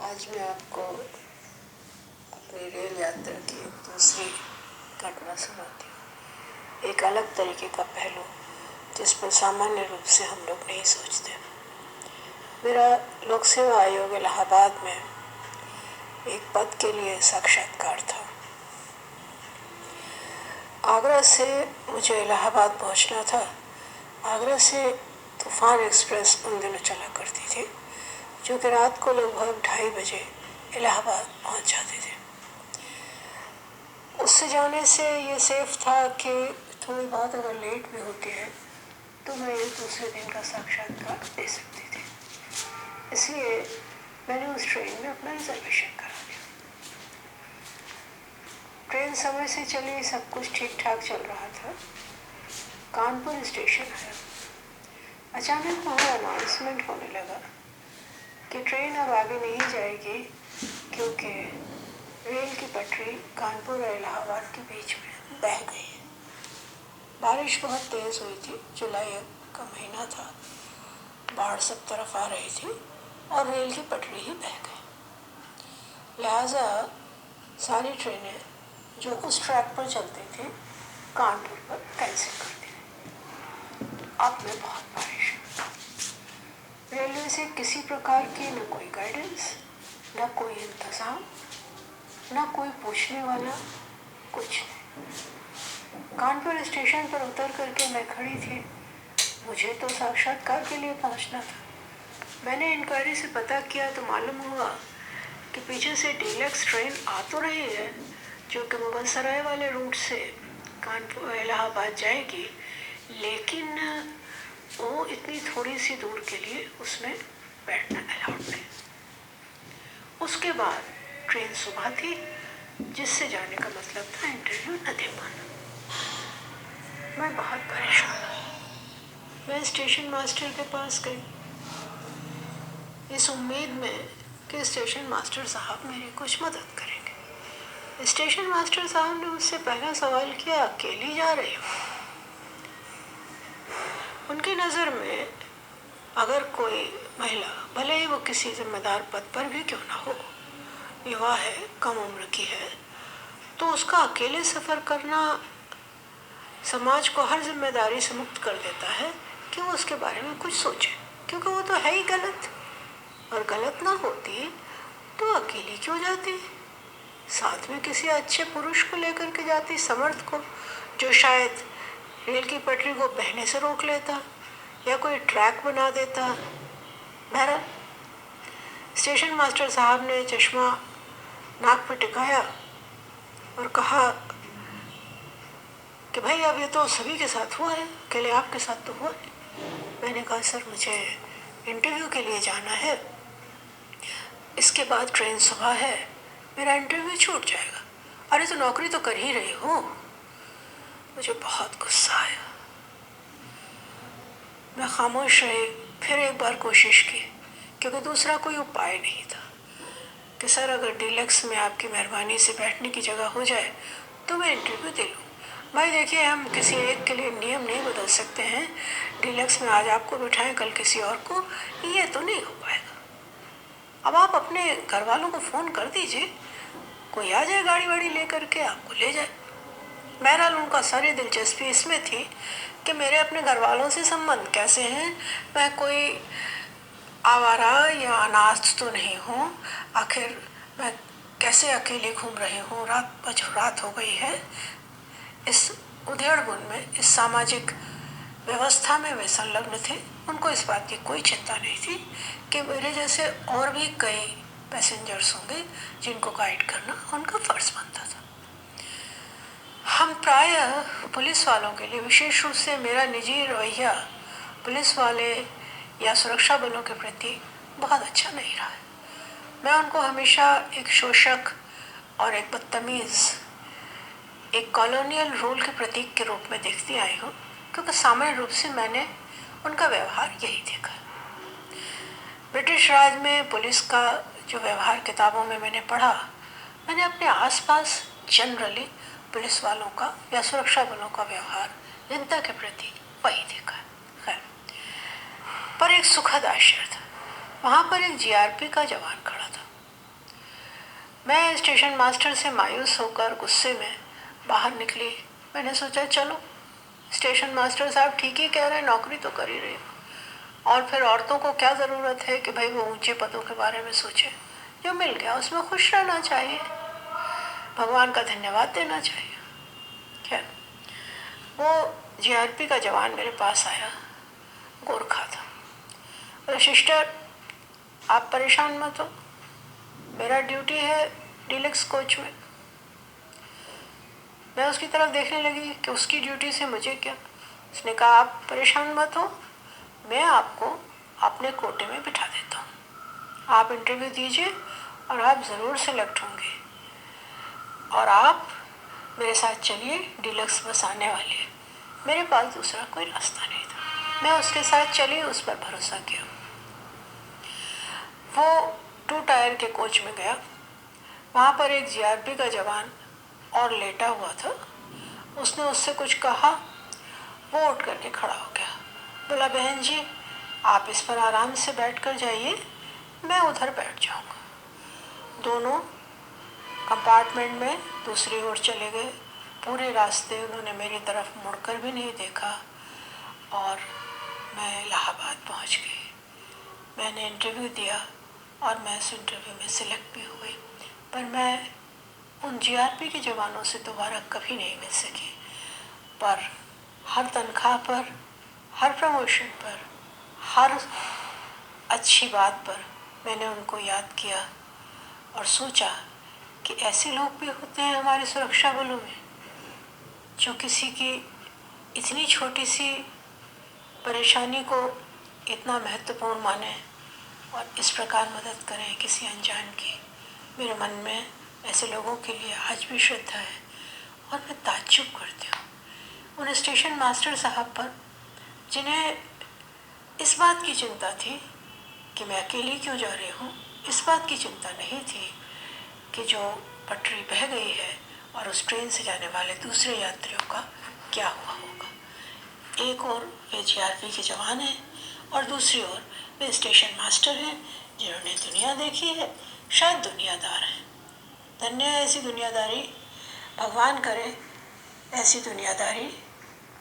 आज मैं आपको अपनी रेल यात्रा की एक दूसरी घटना सुनाती हूँ। एक अलग तरीके का पहलू जिस पर सामान्य रूप से हम लोग नहीं सोचते। मेरा लोक सेवा आयोग इलाहाबाद में एक पद के लिए साक्षात्कार था। आगरा से मुझे इलाहाबाद पहुँचना था। आगरा से तूफान एक्सप्रेस उन दिनों चला करती थी, जो कि रात को लगभग 2:30 बजे इलाहाबाद पहुँच जाते थे। उससे जाने से ये सेफ था कि थोड़ी बहुत अगर लेट भी होती है तो मैं एक दूसरे दिन का साक्षात्कार दे सकती थी। इसलिए मैंने उस ट्रेन में अपना रिजर्वेशन करा दिया। ट्रेन समय से चली, सब कुछ ठीक ठाक चल रहा था। कानपुर स्टेशन है, अचानक वहाँ अनाउंसमेंट होने लगा कि ट्रेन अब आगे नहीं जाएगी क्योंकि रेल की पटरी कानपुर और इलाहाबाद के बीच में बह गई है। बारिश बहुत तेज़ हुई थी, जुलाई का महीना था, बाढ़ सब तरफ आ रही थी और रेल की पटरी ही बह गई। लिहाजा सारी ट्रेनें जो उस ट्रैक पर चलती थी कानपुर पर कैंसिल कर दी। अब में बहुत बारिश। रेलवे से किसी प्रकार की न कोई गाइडेंस, न कोई इंतज़ाम, न कोई पूछने वाला, कुछ नहीं। कानपुर स्टेशन पर उतर करके मैं खड़ी थी। मुझे तो साक्षात्कार के लिए पहुंचना था। मैंने इंक्वायरी से पता किया तो मालूम हुआ कि पीछे से डीलक्स ट्रेन आ तो रही है, जो कि मुगलसराय वाले रूट से कानपुर इलाहाबाद जाएगी, लेकिन वो इतनी थोड़ी सी दूर के लिए उसमें बैठना अलाउड नहीं। उसके बाद ट्रेन सुबह थी, जिससे जाने का मतलब था इंटरव्यू न दे पाना। मैं बहुत परेशान हुई। मैं स्टेशन मास्टर के पास गई, इस उम्मीद में कि स्टेशन मास्टर साहब मेरी कुछ मदद करेंगे। स्टेशन मास्टर साहब ने मुझसे पहला सवाल किया, अकेली जा रही हो? उनकी नज़र में अगर कोई महिला, भले ही वो किसी जिम्मेदार पद पर भी क्यों ना हो, युवा है, कम उम्र की है, तो उसका अकेले सफ़र करना समाज को हर जिम्मेदारी से मुक्त कर देता है कि वो उसके बारे में कुछ सोचे, क्योंकि वो तो है ही गलत। और गलत ना होती तो अकेली क्यों जाती, साथ में किसी अच्छे पुरुष को लेकर के जाती, समर्थ को, जो शायद रेल की पटरी को बहने से रोक लेता या कोई ट्रैक बना देता। बहरहाल स्टेशन मास्टर साहब ने चश्मा नाक पर टिकाया और कहा कि भाई अब ये तो सभी के साथ हुआ है, अकेले आपके साथ तो हुआ है। मैंने कहा सर मुझे इंटरव्यू के लिए जाना है, इसके बाद ट्रेन सुबह है, मेरा इंटरव्यू छूट जाएगा। अरे तो नौकरी तो कर ही रही हो। मुझे बहुत गुस्सा आया। मैं खामोश रही, फिर एक बार कोशिश की, क्योंकि दूसरा कोई उपाय नहीं था कि सर अगर डीलक्स में आपकी मेहरबानी से बैठने की जगह हो जाए तो मैं इंटरव्यू दे लूँ। भाई देखिए, हम किसी एक के लिए नियम नहीं बदल सकते हैं। डीलक्स में आज आपको बिठाएं, कल किसी और को, ये तो नहीं हो पाएगा। अब आप अपने घर वालों को फ़ोन कर दीजिए, कोई आ जाए गाड़ी वाड़ी ले करके आपको ले जाए। बहरहाल उनका सारी दिलचस्पी इसमें थी कि मेरे अपने घर वालों से संबंध कैसे हैं, मैं कोई आवारा या अनाथ तो नहीं हूँ, आखिर मैं कैसे अकेले घूम रही हूँ, रात हो गई है। इस उधेड़-बुन में, इस सामाजिक व्यवस्था में वे संलग्न थे। उनको इस बात की कोई चिंता नहीं थी कि मेरे जैसे और भी कई पैसेंजर्स होंगे जिनको गाइड करना उनका फर्ज बनता था। हम प्रायः पुलिस वालों के लिए, विशेष रूप से मेरा निजी रवैया पुलिस वाले या सुरक्षा बलों के प्रति बहुत अच्छा नहीं रहा है। मैं उनको हमेशा एक शोषक और एक बदतमीज़, एक कॉलोनियल रूल के प्रतीक के रूप में देखती आई हूँ, क्योंकि सामान्य रूप से मैंने उनका व्यवहार यही देखा। ब्रिटिश राज में पुलिस का जो व्यवहार किताबों में मैंने पढ़ा, मैंने अपने आसपास जनरली पुलिस वालों का या सुरक्षा बलों का व्यवहार जनता के प्रति वही देखा। खैर, पर एक सुखद आश्चर्य था। वहाँ पर एक जीआरपी का जवान खड़ा था। मैं स्टेशन मास्टर से मायूस होकर गुस्से में बाहर निकली। मैंने सोचा चलो, स्टेशन मास्टर साहब ठीक ही कह रहे हैं, नौकरी तो कर ही रही हूँ। और फिर औरतों को क्या ज़रूरत है कि भाई वो ऊंचे पदों के बारे में सोचे। जो मिल गया उसमें खुश रहना चाहिए, भगवान का धन्यवाद देना चाहिए। खैर, वो जीआरपी का जवान मेरे पास आया, गोरखा था। बोले सिस्टर आप परेशान मत हो, मेरा ड्यूटी है डीलक्स कोच में। मैं उसकी तरफ देखने लगी कि उसकी ड्यूटी से मुझे क्या। उसने कहा आप परेशान मत हो, मैं आपको अपने कोटे में बिठा देता हूँ। आप इंटरव्यू दीजिए और आप ज़रूर सेलेक्ट होंगे। और आप मेरे साथ चलिए, डीलक्स बस आने वाली है। मेरे पास दूसरा कोई रास्ता नहीं था, मैं उसके साथ चली, उस पर भरोसा किया। वो 2 टायर के कोच में गया। वहाँ पर एक जीआरपी का जवान और लेटा हुआ था। उसने उससे कुछ कहा, वो उठ करके खड़ा हो गया। बोला बहन जी आप इस पर आराम से बैठ कर जाइए, मैं उधर बैठ जाऊँगा। दोनों कंपार्टमेंट में दूसरी ओर चले गए। पूरे रास्ते उन्होंने मेरी तरफ मुड़कर भी नहीं देखा और मैं इलाहाबाद पहुंच गई। मैंने इंटरव्यू दिया और मैं उस इंटरव्यू में सिलेक्ट भी हुई, पर मैं उन जीआरपी के जवानों से दोबारा कभी नहीं मिल सकी। पर हर तनख्वाह पर, हर प्रमोशन पर, हर अच्छी बात पर मैंने उनको याद किया और सोचा कि ऐसे लोग भी होते हैं हमारे सुरक्षा बलों में, जो किसी की इतनी छोटी सी परेशानी को इतना महत्वपूर्ण माने और इस प्रकार मदद करें किसी अनजान की। मेरे मन में ऐसे लोगों के लिए आज भी श्रद्धा है और मैं ताज्जुब करती हूँ उन स्टेशन मास्टर साहब पर, जिन्हें इस बात की चिंता थी कि मैं अकेली क्यों जा रही हूँ। इस बात की चिंता नहीं थी कि जो पटरी बह गई है और उस ट्रेन से जाने वाले दूसरे यात्रियों का क्या हुआ होगा। एक और वे जीआरपी के जवान हैं और दूसरी ओर वे स्टेशन मास्टर हैं जिन्होंने दुनिया देखी है, शायद दुनियादार हैं। धन्य है ऐसी दुनियादारी, भगवान करे ऐसी दुनियादारी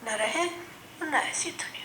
न रहे और न ऐसी दुनिया।